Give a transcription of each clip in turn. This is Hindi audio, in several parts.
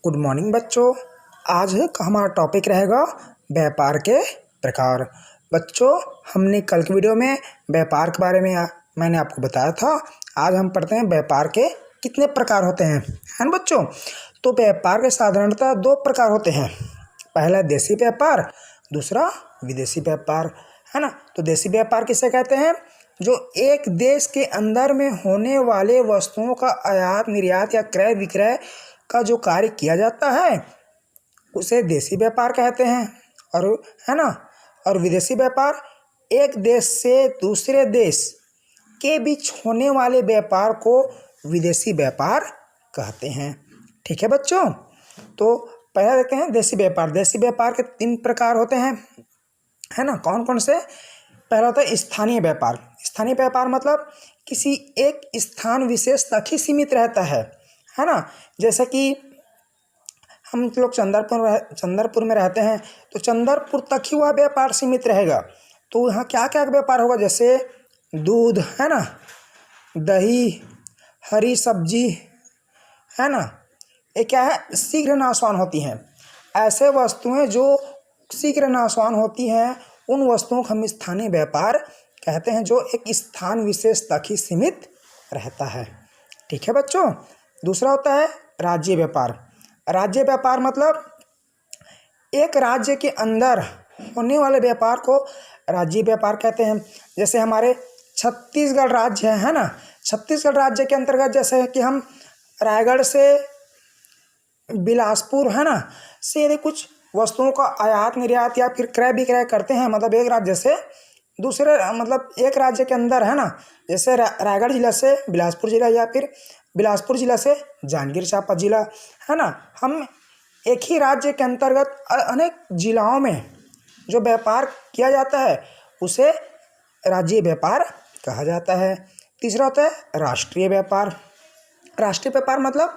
गुड मॉर्निंग बच्चों। आज का हमारा टॉपिक रहेगा व्यापार के प्रकार। बच्चों, हमने कल की वीडियो में व्यापार के बारे में मैंने आपको बताया था। आज हम पढ़ते हैं व्यापार के कितने प्रकार होते हैं, है ना बच्चों। तो व्यापार के साधारणतः दो प्रकार होते हैं। पहला देशी व्यापार, दूसरा विदेशी व्यापार, है ना। तो देशी व्यापार किसे कहते हैं? जो एक देश के अंदर में होने वाले वस्तुओं का आयात निर्यात या क्रय विक्रय का जो कार्य किया जाता है उसे देशी व्यापार कहते हैं। और है ना, और विदेशी व्यापार एक देश से दूसरे देश के बीच होने वाले व्यापार को विदेशी व्यापार कहते हैं। ठीक है बच्चों। तो पहले देखते हैं देशी व्यापार। देशी व्यापार के 3 प्रकार होते हैं, है ना। कौन कौन से? पहला होता है स्थानीय व्यापार। स्थानीय व्यापार मतलब किसी एक स्थान विशेष तक ही सीमित रहता है ना। जैसे कि हम लोग चंदरपुर में रहते हैं, तो चंदरपुर तक ही वह व्यापार सीमित रहेगा। तो यहाँ क्या क्या व्यापार होगा? जैसे दूध, है ना, दही, हरी सब्जी, है ना। ये क्या है? शीघ्र नाशवान होती हैं। ऐसे वस्तुएं जो शीघ्र नाशवान होती हैं उन वस्तुओं को हम स्थानीय व्यापार कहते हैं, जो एक स्थान विशेष तक ही सीमित रहता है। ठीक है बच्चों। दूसरा होता है राज्य व्यापार। राज्य व्यापार मतलब एक राज्य के अंदर होने वाले व्यापार को राज्य व्यापार कहते हैं। जैसे हमारे छत्तीसगढ़ राज्य है ना। छत्तीसगढ़ राज्य के अंतर्गत जैसे कि हम रायगढ़ से बिलासपुर, है ना, से यदि कुछ वस्तुओं का आयात निर्यात या फिर क्रय विक्रय करते हैं, मतलब एक राज्य से दूसरे, मतलब एक राज्य के अंदर, है ना। जैसे रायगढ़ जिला से बिलासपुर जिला या फिर बिलासपुर जिला से जांजगीर चांपा जिला, है ना। हम एक ही राज्य के अंतर्गत अनेक जिलाओं में जो व्यापार किया जाता है उसे राज्य व्यापार कहा जाता है। तीसरा होता है राष्ट्रीय व्यापार। राष्ट्रीय व्यापार मतलब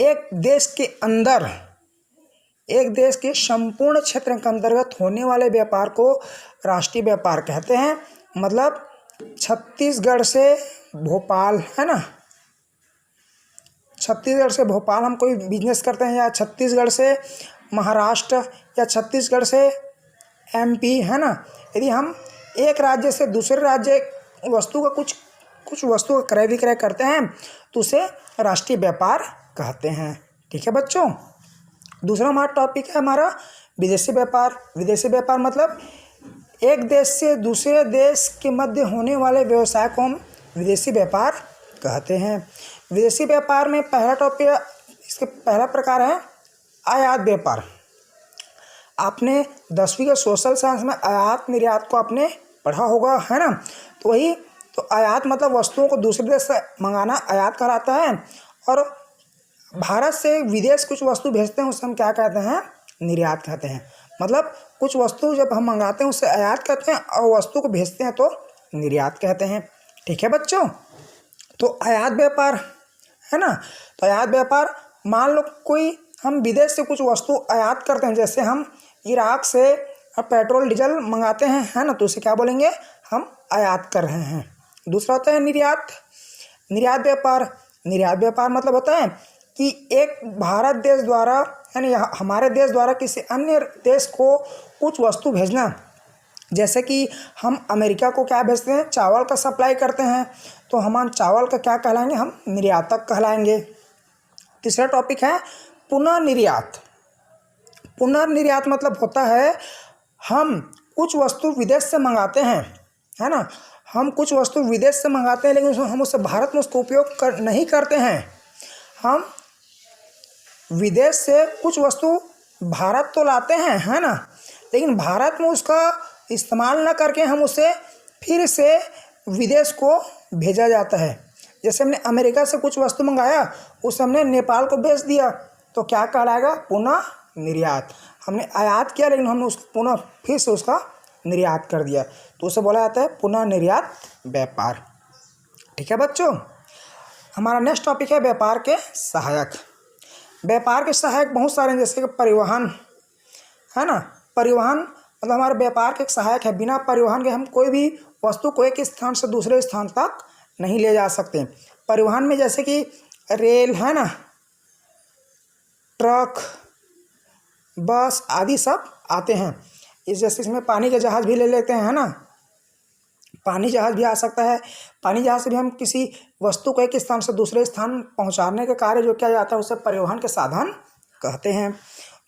एक देश के अंदर, एक देश के संपूर्ण क्षेत्र के अंतर्गत होने वाले व्यापार को राष्ट्रीय व्यापार कहते हैं। मतलब छत्तीसगढ़ से भोपाल, है ना, छत्तीसगढ़ से भोपाल हम कोई बिजनेस करते हैं, या छत्तीसगढ़ से महाराष्ट्र या छत्तीसगढ़ से एमपी, है ना। यदि हम एक राज्य से दूसरे राज्य वस्तु का कुछ वस्तु का क्रय विक्रय करते हैं तो उसे राष्ट्रीय व्यापार कहते हैं। ठीक है बच्चों। दूसरा हमारा टॉपिक है हमारा विदेशी व्यापार। विदेशी व्यापार मतलब एक देश से दूसरे देश के मध्य होने वाले व्यवसाय को हम विदेशी व्यापार कहते हैं। विदेशी व्यापार में पहला टॉपिक, इसके पहला प्रकार है आयात व्यापार। आपने 10वीं के सोशल साइंस में आयात निर्यात को आपने पढ़ा होगा, है ना। तो वही, तो आयात मतलब वस्तुओं को दूसरे देश से मंगाना आयात कहलाता है। और भारत से विदेश कुछ वस्तु भेजते हैं उसे हम क्या कहते हैं? निर्यात कहते हैं। मतलब कुछ वस्तु जब हम मंगाते हैं उसे आयात कहते हैं और वस्तु को भेजते हैं तो निर्यात कहते हैं। ठीक है बच्चों। तो आयात व्यापार, है ना। तो आयात व्यापार, मान लो कोई हम विदेश से कुछ वस्तु आयात करते हैं, जैसे हम इराक से पेट्रोल डीजल मंगाते हैं, है ना, तो उसे क्या बोलेंगे? हम आयात कर रहे हैं। दूसरा होता है निर्यात। निर्यात व्यापार। निर्यात व्यापार मतलब होता है कि एक भारत देश द्वारा, यानी हमारे देश द्वारा किसी अन्य देश को कुछ वस्तु भेजना। जैसे कि हम अमेरिका को क्या भेजते हैं? चावल का सप्लाई करते हैं, तो हम चावल का क्या कहलाएंगे? हम निर्यातक कहलाएंगे। तीसरा टॉपिक है पुनर्निर्यात। पुनर्निर्यात मतलब होता है हम कुछ वस्तु विदेश से मंगाते हैं, है ना। हम कुछ वस्तु विदेश से मंगाते हैं लेकिन हम उससे भारत में उसको उपयोग नहीं करते हैं। हम विदेश से कुछ वस्तु भारत तो लाते हैं, है ना, लेकिन भारत में उसका इस्तेमाल न करके हम उसे फिर से विदेश को भेजा जाता है। जैसे हमने अमेरिका से कुछ वस्तु मंगाया, उसे हमने नेपाल को भेज दिया, तो क्या कहलाएगा? पुनः निर्यात। हमने आयात किया लेकिन हमने उसको पुनः फिर से उसका निर्यात कर दिया, तो उसे बोला जाता है पुनः निर्यात व्यापार। ठीक है बच्चों। हमारा नेक्स्ट टॉपिक है व्यापार के सहायक। व्यापार के सहायक बहुत सारे हैं, जैसे कि परिवहन, है ना। परिवहन मतलब हमारे व्यापार के एक सहायक है। बिना परिवहन के हम कोई भी वस्तु को एक स्थान से दूसरे स्थान तक नहीं ले जा सकते। परिवहन में जैसे कि रेल, है ना, ट्रक, बस आदि सब आते हैं। इस जैसे इसमें पानी का जहाज़ भी ले लेते हैं, है ना, पानी जहाज़ भी आ सकता है। पानी जहाज़ से भी हम किसी वस्तु को एक स्थान से दूसरे स्थान पहुंचाने के कार्य जो किया जाता है उसे परिवहन के साधन कहते हैं।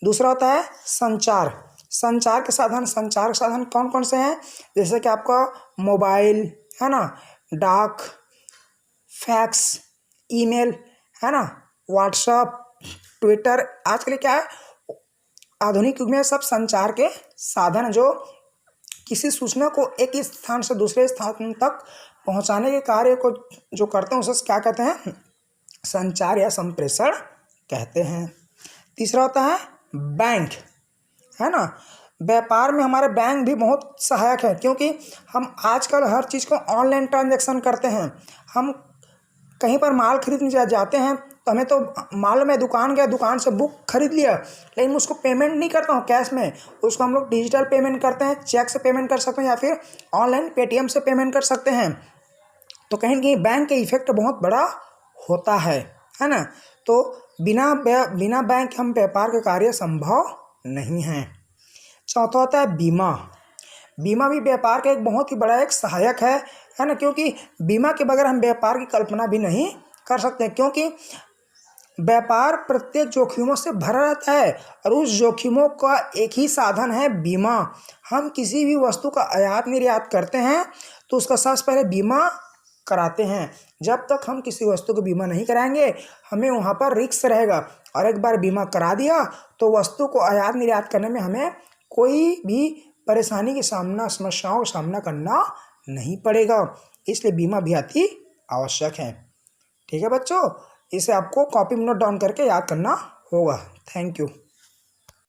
दूसरा होता है संचार। संचार के साधन कौन कौन से हैं? जैसे कि आपका मोबाइल, है ना, डाक, फैक्स, ईमेल, है ना, व्हाट्सएप, ट्विटर। आज के लिए क्या है, आधुनिक युग में सब संचार के साधन हैं जो किसी सूचना को एक स्थान से दूसरे स्थान तक पहुंचाने के कार्य को जो करते हैं उसे क्या कहते हैं? संचार या संप्रेषण कहते हैं। तीसरा होता है बैंक, है ना। व्यापार में हमारे बैंक भी बहुत सहायक है, क्योंकि हम आजकल हर चीज़ को ऑनलाइन ट्रांजैक्शन करते हैं। हम कहीं पर माल खरीदने जाते हैं तो हमें तो मालूम है, दुकान गया, दुकान से बुक खरीद लिया, लेकिन उसको पेमेंट नहीं करता हूँ कैश में, उसको हम लोग डिजिटल पेमेंट करते हैं, चेक से पेमेंट कर सकते हैं या फिर ऑनलाइन पेटीएम से पेमेंट कर सकते हैं। तो कहीं ना कहीं बैंक का इफेक्ट बहुत बड़ा होता है ना। तो बिना बैंक हम व्यापार के कार्य संभव नहीं है। चौथा होता है बीमा। बीमा भी व्यापार का एक बहुत ही बड़ा एक सहायक है ना, क्योंकि बीमा के बगैर हम व्यापार की कल्पना भी नहीं कर सकते, क्योंकि व्यापार प्रत्येक जोखिमों से भरा रहता है और उस जोखिमों का एक ही साधन है बीमा। हम किसी भी वस्तु का आयात निर्यात करते हैं तो उसका सबसे पहले बीमा कराते हैं। जब तक हम किसी वस्तु को बीमा नहीं कराएंगे हमें वहाँ पर रिस्क रहेगा, और एक बार बीमा करा दिया तो वस्तु को आयात निर्यात करने में हमें कोई भी परेशानी के समस्याओं का सामना करना नहीं पड़ेगा। इसलिए बीमा भी अति आवश्यक है। ठीक है बच्चों, इसे आपको कॉपी में नोट डाउन करके याद करना होगा। Thank you.